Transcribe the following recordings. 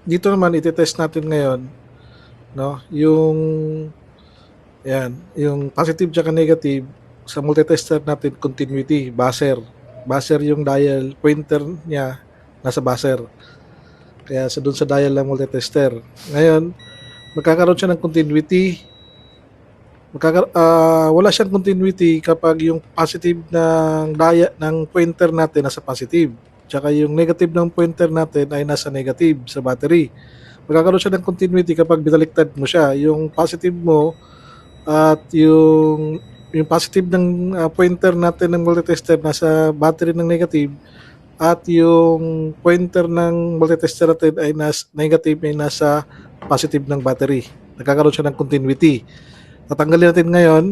Dito naman ite-test natin ngayon, no, yung positive tsaka negative sa multitester natin continuity, buzzer. Buzzer yung dial, pointer niya nasa buzzer. Kaya sa doon sa dial ng multitester. Ngayon, magkakaroon siya ng continuity. Wala siyang continuity kapag yung positive ng dial ng pointer natin nasa positive. Tsaka yung negative ng pointer natin ay nasa negative sa battery. Magkakaroon siya ng continuity kapag binaliktad mo siya. Yung positive mo at yung positive ng pointer natin ng multitester nasa battery ng negative at yung pointer ng multitester natin ay negative ay nasa positive ng battery. Nagkakaroon siya ng continuity. Tatanggalin natin ngayon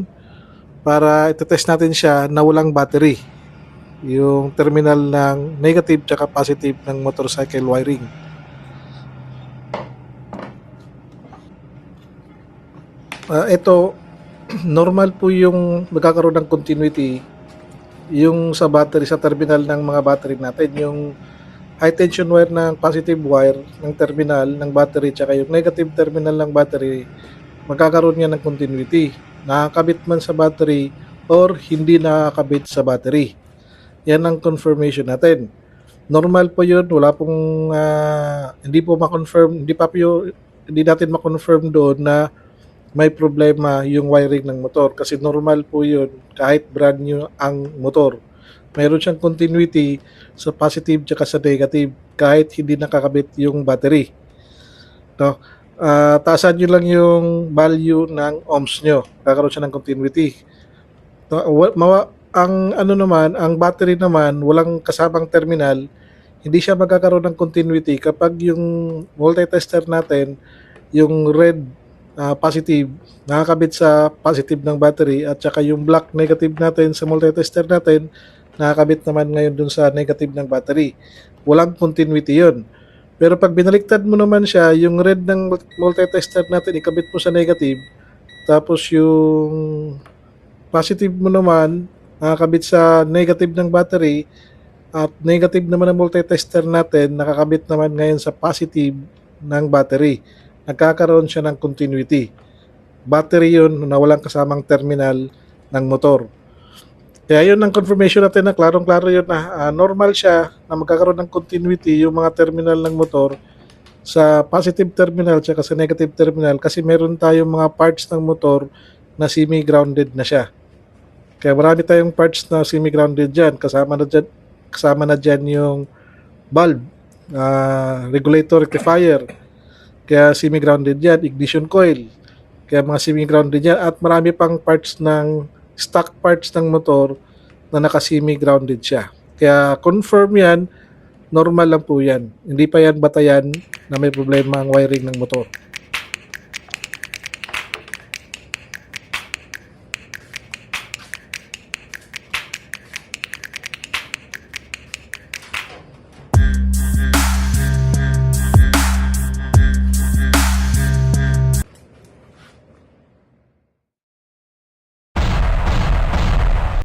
para ito-test natin siya na walang battery. Yung terminal ng negative tsaka positive ng motorcycle wiring. Ito, normal po yung magkakaroon ng continuity yung sa battery, sa terminal ng mga battery natin. Yung high tension wire ng positive wire ng terminal ng battery tsaka yung negative terminal ng battery, magkakaroon niya ng continuity. Nakakabit man sa battery or hindi nakakabit sa battery. Yan ang confirmation natin. Normal po yun, wala pong hindi po ma-confirm, hindi natin ma-confirm doon na may problema yung wiring ng motor kasi normal po yun kahit brand new ang motor. Mayroon siyang continuity sa positive tsaka sa negative kahit hindi nakakabit yung battery. No? Taasan nyo lang yung value ng ohms nyo. Kakaroon siya ng continuity. No? Ang battery naman, walang kasamang terminal, hindi siya magkakaroon ng continuity kapag yung multitester natin, yung red positive, nakakabit sa positive ng battery at saka yung black negative natin sa multitester natin, nakakabit naman ngayon dun sa negative ng battery. Walang continuity yun. Pero pag binaliktad mo naman siya, yung red ng multitester natin, ikabit mo sa negative, tapos yung positive mo naman, nakakabit sa negative ng battery, at negative naman ng multitester natin, nakakabit naman ngayon sa positive ng battery. Nagkakaroon siya ng continuity. Battery yun na walang kasamang terminal ng motor. Kaya yun ang confirmation natin na klarong-klaro yun na normal siya na magkakaroon ng continuity yung mga terminal ng motor sa positive terminal at sa negative terminal kasi meron tayong mga parts ng motor na semi-grounded na siya. Kaya marami tayong parts na semi-grounded dyan. Kasama na dyan yung bulb, regulator rectifier, kaya semi-grounded yan, ignition coil, kaya mga semi-grounded yan, at marami pang parts ng stock parts ng motor na naka-semi-grounded siya. Kaya confirm yan, normal lang po yan. Hindi pa yan batayan na may problema ang wiring ng motor.